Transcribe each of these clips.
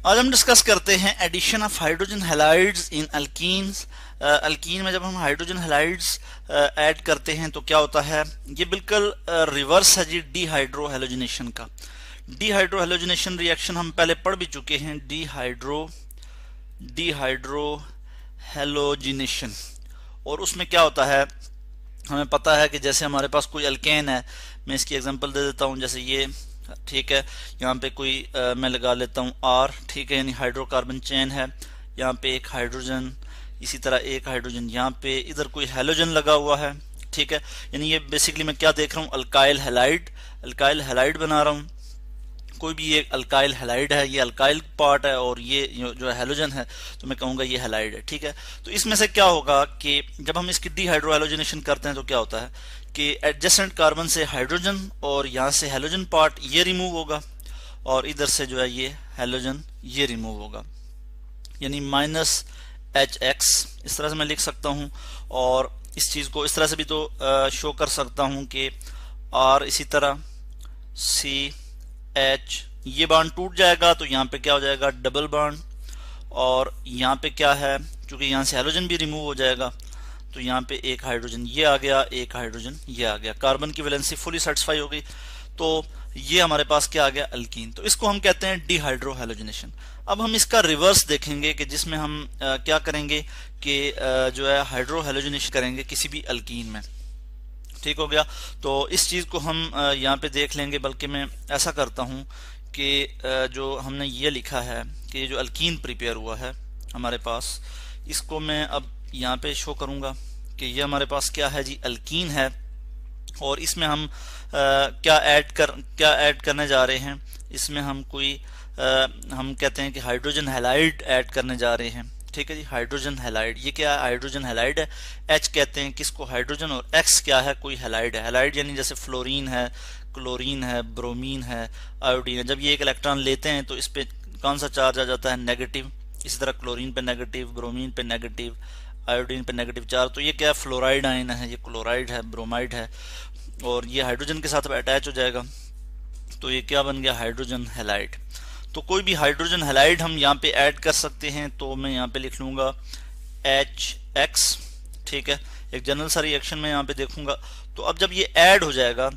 आज हम डिस्कस करते हैं addition of hydrogen halides in alkenes. Alkene में जब हम हाइड्रोजन हैलाइड्स ऐड करते हैं तो क्या होता है, ये बिल्कुल रिवर्स है जी डीहाइड्रो हैलोजिनेशन का। डीहाइड्रो हैलोजिनेशन रिएक्शन हम पहले पढ़ भी चुके हैं, डीहाइड्रो हैलोजिनेशन। और उसमें क्या होता है, हमें पता है कि जैसे हमारे पास कोई अल्केन है, मैं इसकी एग्जांपल दे देता हूँ, जैसे ये ठीक है, यहाँ पे कोई मैं लगा लेता हूँ आर, ठीक है, यानी हाइड्रोकार्बन चेन है, यहाँ पे एक हाइड्रोजन, इसी तरह एक हाइड्रोजन यहाँ पे, इधर कोई हैलोजन लगा हुआ है, ठीक है। यानी ये बेसिकली मैं क्या देख रहा हूँ, अल्काइल हैलाइड बना रहा हूँ। कोई भी एक अल्काइल हैलाइड है, ये अल्काइल पार्ट है और ये जो है हैलोजन है, तो मैं कहूँगा ये हैलाइड है, ठीक है। तो इसमें से क्या होगा कि जब हम इसकी डीहाइड्रोहैलोजिनेशन करते हैं तो क्या होता है कि एडजेसेंट कार्बन से हाइड्रोजन और यहाँ से हैलोजन पार्ट ये रिमूव होगा और इधर से जो है ये हैलोजन ये रिमूव होगा, यानी -HX इस तरह से मैं लिख सकता हूँ। और इस चीज़ को इस तरह से भी तो शो कर सकता हूँ कि R इसी तरह CH, ये बॉन्ड टूट जाएगा तो यहाँ पे क्या हो जाएगा, डबल बॉन्ड। और यहाँ पे क्या है, क्योंकि यहाँ से हैलोजन भी रिमूव हो जाएगा तो यहाँ पे एक हाइड्रोजन ये आ गया, एक हाइड्रोजन ये आ गया, कार्बन की वैलेंसी फुली सेटिस्फाई हो गई। तो ये हमारे पास क्या आ गया, अल्कीन। तो इसको हम कहते हैं डीहाइड्रो हैलोजिनेशन। अब हम इसका रिवर्स देखेंगे कि जिसमें हम क्या करेंगे कि जो है हाइड्रो हैलोजिनेशन करेंगे किसी भी अल्कीन में, ठीक हो गया। तो इस चीज को हम यहाँ पे देख लेंगे, बल्कि मैं ऐसा करता हूँ कि जो हमने ये लिखा है कि जो अल्कीन प्रिपेयर हुआ है हमारे पास, इसको मैं अब यहाँ पे शो करूंगा कि ये हमारे पास क्या है जी, अल्कीन है। और इसमें हम क्या ऐड करने जा रहे हैं, इसमें हम कोई हम कहते हैं कि हाइड्रोजन हैलाइड ऐड करने जा रहे हैं, ठीक है जी। हाइड्रोजन हैलाइड, ये क्या है, हाइड्रोजन हैलाइड है। H कहते हैं किसको, हाइड्रोजन, और X क्या है, कोई हैलाइड है। हैलाइड यानी जैसे फ्लोरीन है, क्लोरीन है, ब्रोमीन है, आयोडीन है। जब ये एक इलेक्ट्रॉन लेते हैं तो इस पे कौन सा चार्ज आ जाता है, नेगेटिव। इसी तरह क्लोरीन पे नेगेटिव, ब्रोमीन पे नेगेटिव, आयोडीन पे नेगेटिव चार्ज। तो ये क्या है, फ्लोराइड आयन है, ये क्लोराइड है, ब्रोमाइड है, और ये हाइड्रोजन के साथ अटैच हो जाएगा तो ये क्या बन गया, हाइड्रोजन हैलाइड। तो कोई भी हाइड्रोजन हैलाइड हम यहाँ पे ऐड कर सकते हैं, तो मैं यहाँ पे लिख लूंगा HX, ठीक है। एक जनरल सा रिएक्शन में यहाँ पे देखूंगा। तो अब जब ये ऐड हो जाएगा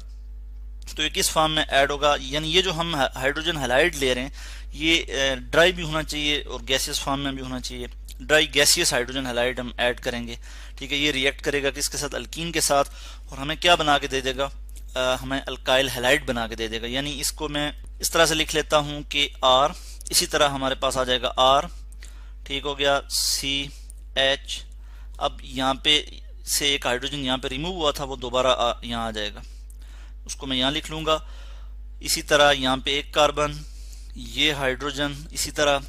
तो ये किस फॉर्म में ऐड होगा, यानी ये जो हम हाइड्रोजन हैलाइड ले रहे हैं ये ड्राई भी होना चाहिए और गैसियस फॉर्म में भी होना चाहिए। ड्राई गैसियस हाइड्रोजन हैलाइड हम ऐड करेंगे, ठीक है। ये रिएक्ट करेगा किसके साथ, अल्कीन के साथ, और हमें क्या बना के दे देगा, हमें अल्काइल हैलाइड बना के दे देगा। यानी इसको मैं इस तरह से लिख लेता हूं कि R, इसी तरह हमारे पास आ जाएगा R, ठीक हो गया, CH। अब यहाँ पे से एक हाइड्रोजन यहाँ पे रिमूव हुआ था, वो दोबारा यहाँ आ जाएगा, उसको मैं यहाँ लिख लूंगा। इसी तरह यहाँ पे एक कार्बन, ये हाइड्रोजन, इसी तरह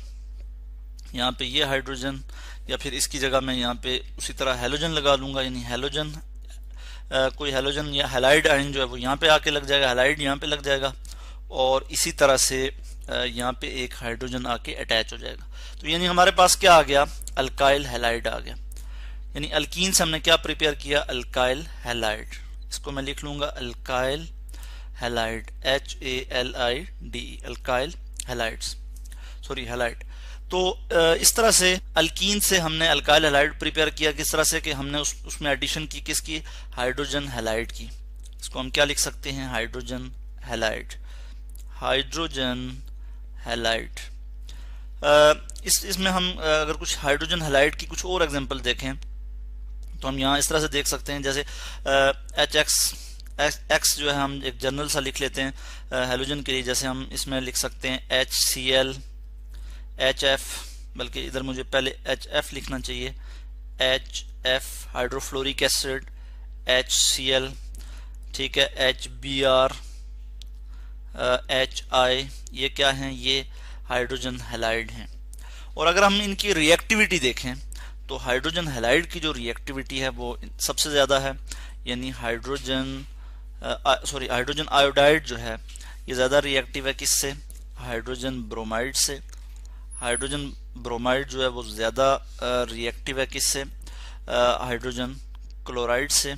यहाँ पे ये हाइड्रोजन, या फिर इसकी जगह मैं यहाँ पे उसी तरह हैलोजन लगा लूंगा, यानी हैलोजन कोई हैलोजन या हैलाइड आयन जो है वो यहाँ पे आके लग जाएगा, हैलाइड यहाँ पे लग जाएगा, और इसी तरह से यहाँ पे एक हाइड्रोजन आके अटैच हो जाएगा। तो यानी हमारे पास क्या आ गया, अल्काइल हैलाइड आ गया। यानी अल्कीन से हमने क्या प्रिपेयर किया, अल्काइल हैलाइड। इसको मैं लिख लूंगा alkyl halide, HALIDE, alkyl halides, sorry halide. तो इस तरह से अल्कीन से हमने अल्काइल हैलाइड प्रिपेयर किया, किस तरह से कि हमने उसमें एडिशन की किसकी, हाइड्रोजन हैलाइड की। इसको हम क्या लिख सकते हैं, हाइड्रोजन हैलाइड, हाइड्रोजन हैलाइड। इसमें हम अगर कुछ हाइड्रोजन हैलाइड की कुछ और एग्जांपल देखें तो हम यहाँ इस तरह से देख सकते हैं, जैसे X जो है हम एक जनरल सा लिख लेते हैं हैलोजन के लिए, जैसे हम इसमें लिख सकते हैं HCl, HF, बल्कि इधर मुझे पहले HF लिखना चाहिए, HF हाइड्रोफ्लोरिक एसिड, HCl, ठीक है, HBr, HI, ये क्या हैं, ये हाइड्रोजन हैलाइड हैं। और अगर हम इनकी रिएक्टिविटी देखें तो हाइड्रोजन हैलाइड की जो रिएक्टिविटी है वो सबसे ज़्यादा है, यानी हाइड्रोजन आयोडाइड जो है ये ज़्यादा रिएक्टिव है किससे, हाइड्रोजन ब्रोमाइड से। हाइड्रोजन ब्रोमाइड जो है वो ज़्यादा रिएक्टिव है किससे, हाइड्रोजन क्लोराइड से,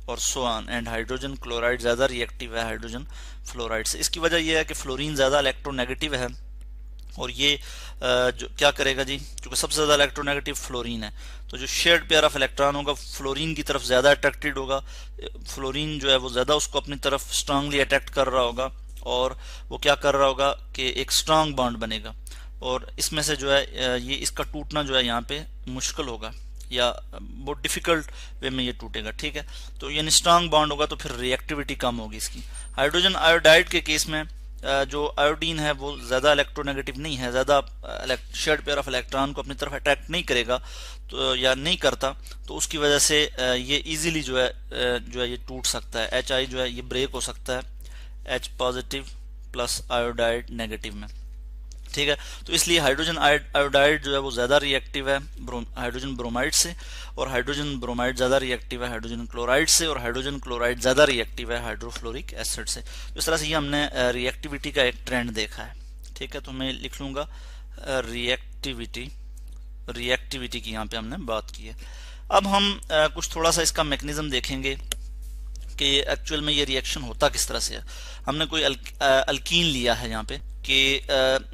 और so on. And hydrogen chloride ज़्यादा रिएक्टिव है हाइड्रोजन फ्लोराइड से। इसकी वजह यह है कि फ्लोरीन ज़्यादा इलेक्ट्रोनेगेटिव है और ये जो क्या करेगा जी, क्योंकि सबसे ज़्यादा इलेक्ट्रोनेगेटिव फ्लोरीन है, तो जो शेयर्ड पेयर ऑफ इलेक्ट्रॉन होगा फ्लोरीन की तरफ ज़्यादा अट्रैक्टेड होगा, फ्लोरीन जो है वो ज़्यादा उसको अपनी तरफ स्ट्रांगली अट्रैक्ट कर रहा होगा, और वो क्या कर रहा होगा कि एक स्ट्रांग बॉन्ड बनेगा, और इसमें से जो है ये इसका टूटना जो है यहाँ पे मुश्किल होगा, या बहुत डिफिकल्ट वे में ये टूटेगा, ठीक है। तो यानी स्ट्रांग बॉन्ड होगा तो फिर रिएक्टिविटी कम होगी इसकी। हाइड्रोजन आयोडाइड के केस में जो आयोडीन है वो ज़्यादा इलेक्ट्रोनेगेटिव नहीं है, ज़्यादा शेयर्ड पेयर ऑफ इलेक्ट्रॉन को अपनी तरफ अट्रैक्ट नहीं करेगा, तो या नहीं करता, तो उसकी वजह से ये इजीली जो है ये टूट सकता है। HI जो है ये ब्रेक हो सकता है H positive plus iodide negative में, ठीक है। तो इसलिए हाइड्रोजन आयोडाइड जो है वो ज़्यादा रिएक्टिव है हाइड्रोजन ब्रोमाइड से, और हाइड्रोजन ब्रोमाइड ज़्यादा रिएक्टिव है हाइड्रोजन क्लोराइड से, और हाइड्रोजन क्लोराइड ज़्यादा रिएक्टिव है हाइड्रोफ्लोरिक एसिड से। तो इस तरह से ये हमने रिएक्टिविटी का एक ट्रेंड देखा है, ठीक है। तो मैं लिख लूँगा रिएक्टिविटी की यहाँ पे हमने बात की है। अब हम कुछ थोड़ा सा इसका मैकेनिज्म देखेंगे कि एक्चुअल में ये रिएक्शन होता किस तरह से है। हमने कोई अल्कीन लिया है यहाँ पे कि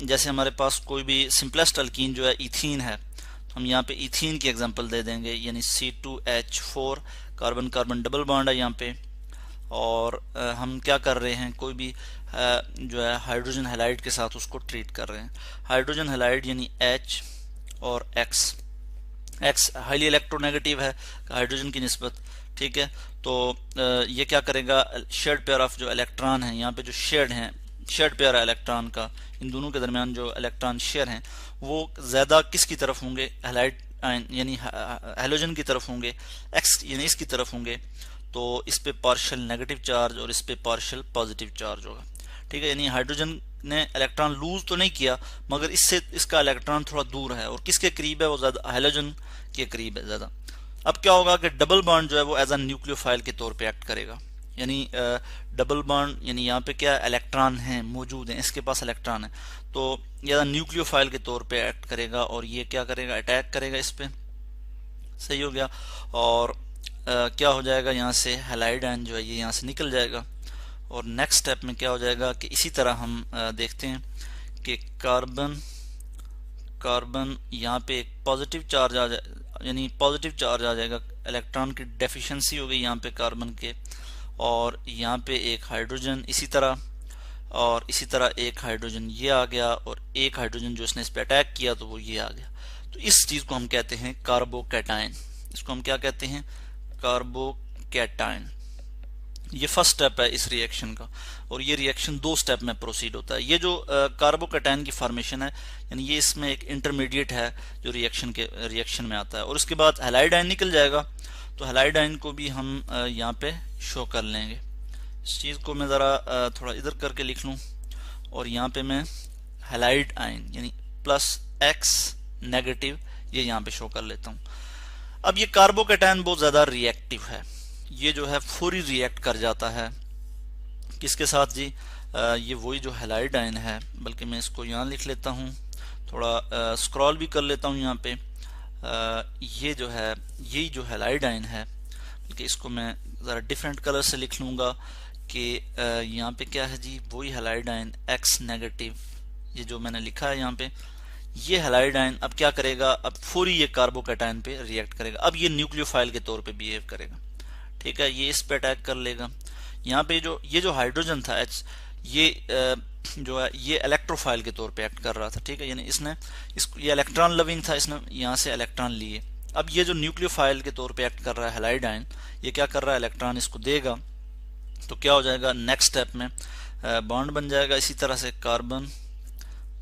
जैसे हमारे पास कोई भी सिंपलेस्ट अल्कीन जो है इथीन है, तो हम यहाँ पे इथीन की एग्जांपल दे देंगे, यानी C2H4 carbon carbon double bond है यहाँ पे, और हम क्या कर रहे हैं, कोई भी जो है हाइड्रोजन हैलाइड के साथ उसको ट्रीट कर रहे हैं। हाइड्रोजन हैलाइड यानी H और X हाईली इलेक्ट्रोनेगेटिव है हाइड्रोजन की निस्बत, ठीक है। तो ये क्या करेगा, शेयर्ड पेयर ऑफ जो इलेक्ट्रॉन है यहाँ पे जो शेयर्ड पेयर है इलेक्ट्रॉन का, इन दोनों के दरमियान जो इलेक्ट्रॉन शेयर हैं वो ज़्यादा किसकी तरफ होंगे, हैलाइड आयन यानी हैलोजन की तरफ होंगे, X यानी इसकी तरफ होंगे, तो इस पे पार्शियल नेगेटिव चार्ज और इस पे पार्शियल पॉजिटिव चार्ज होगा, ठीक है। यानी हाइड्रोजन ने इलेक्ट्रॉन लूज तो नहीं किया, मगर इससे इसका इलेक्ट्रॉन थोड़ा दूर है, और किसके करीब है, वो ज़्यादा हैलोजन के करीब है ज़्यादा। अब क्या होगा कि डबल बॉन्ड जो है वो एज अ न्यूक्लियोफाइल के तौर पे एक्ट करेगा, यानी डबल बॉन्ड यानी यहाँ पे क्या इलेक्ट्रॉन हैं मौजूद हैं, इसके पास इलेक्ट्रॉन है, तो या न्यूक्लियोफाइल के तौर पे एक्ट करेगा, और ये क्या करेगा, अटैक करेगा इस पे, सही हो गया। और क्या हो जाएगा, यहाँ से हैलाइड आयन जो है ये यहाँ से निकल जाएगा, और नेक्स्ट स्टेप में क्या हो जाएगा कि इसी तरह हम देखते हैं कि कार्बन यहाँ पे एक पॉजिटिव चार्ज आ जाए, यानी पॉजिटिव चार्ज आ जाएगा, इलेक्ट्रॉन की डेफिशिएंसी हो गई यहाँ पे कार्बन के, और यहाँ पे एक हाइड्रोजन इसी तरह, और इसी तरह एक हाइड्रोजन ये आ गया, और एक हाइड्रोजन जो इसने इस पे अटैक किया तो वो ये आ गया। तो इस चीज को हम कहते हैं कार्बोकैटायन। इसको हम क्या कहते हैं, कार्बोकैटायन। ये फर्स्ट स्टेप है इस रिएक्शन का, और ये रिएक्शन 2 स्टेप में प्रोसीड होता है। ये जो कार्बोकैटायन की फॉर्मेशन है, यानी ये इसमें एक इंटरमीडिएट है जो रिएक्शन में आता है, और उसके बाद हैलाइड आयन निकल जाएगा। तो हैलाइड आयन को भी हम यहाँ पे शो कर लेंगे। इस चीज को मैं जरा थोड़ा इधर करके लिख लूं, और यहाँ पे मैं हैलाइड आयन यानी प्लस X नेगेटिव ये यहाँ पे शो कर लेता हूँ। अब ये कार्बोकैटायन बहुत ज्यादा रिएक्टिव है, ये जो है फौरी रिएक्ट कर जाता है किसके साथ जी, ये वही जो हैलाइड आयन है, बल्कि मैं इसको यहाँ लिख लेता हूँ, थोड़ा स्क्रॉल भी कर लेता हूँ यहाँ पे। ये जो है यही जो हैलाइड आयन है, बल्कि इसको मैं ज़रा डिफरेंट कलर से लिख लूँगा कि यहाँ पे क्या है जी, वही हैलाइड आयन X नेगेटिव, ये जो मैंने लिखा है यहाँ पे, ये हैलाइड आयन अब क्या करेगा, अब फौरी ये कार्बोकैटायन पे रिएक्ट करेगा। अब ये न्यूक्लियोफाइल के तौर पे बिहेव करेगा, ठीक है, ये इस पे अटैक कर लेगा। यहाँ पे ये जो हाइड्रोजन था H, ये जो है ये इलेक्ट्रोफाइल के तौर पे एक्ट कर रहा था, ठीक है, यानी इसने ये इलेक्ट्रॉन लविंग था, इसने यहाँ से इलेक्ट्रॉन लिए। अब ये जो न्यूक्लियोफाइल के तौर पे एक्ट कर रहा है हैलाइड आयन, ये क्या कर रहा है, इलेक्ट्रॉन इसको देगा, तो क्या हो जाएगा, नेक्स्ट स्टेप में बॉन्ड बन जाएगा इसी तरह से, कार्बन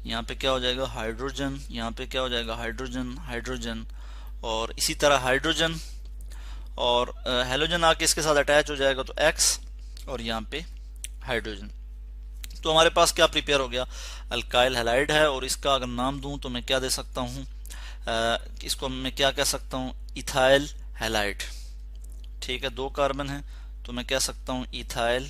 यहाँ पे क्या हो जाएगा हाइड्रोजन, यहाँ पे क्या हो जाएगा हाइड्रोजन हाइड्रोजन, और इसी तरह हाइड्रोजन और हैलोजन आके इसके साथ अटैच हो जाएगा, तो X, और यहाँ पे हाइड्रोजन। तो हमारे पास क्या प्रिपेयर हो गया, अल्काइल हैलाइड है, और इसका अगर नाम दूं तो मैं क्या दे सकता हूँ, इसको मैं क्या कह सकता हूँ, इथाइल हैलाइड, ठीक है, 2 कार्बन है तो मैं कह सकता हूँ ethyl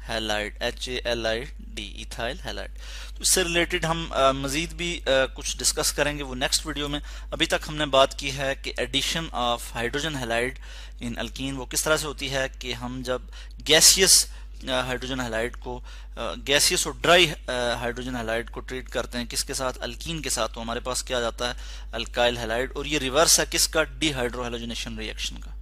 halide, HALID, ethyl halide. तो इससे रिलेटेड हम मजीद भी कुछ डिस्कस करेंगे वो नेक्स्ट वीडियो में। अभी तक हमने बात की है कि addition of hydrogen halide in alkene वो किस तरह से होती है कि हम जब गैसियस हाइड्रोजन हैलाइड को, गैसियस और ड्राई हाइड्रोजन हैलाइड को ट्रीट करते हैं किसके साथ, अल्कीन के साथ, तो हमारे पास क्या आ जाता है, अल्काइल हैलाइड। और ये रिवर्स है किसका, डीहाइड्रोहैलोजिनेशन रिएक्शन का।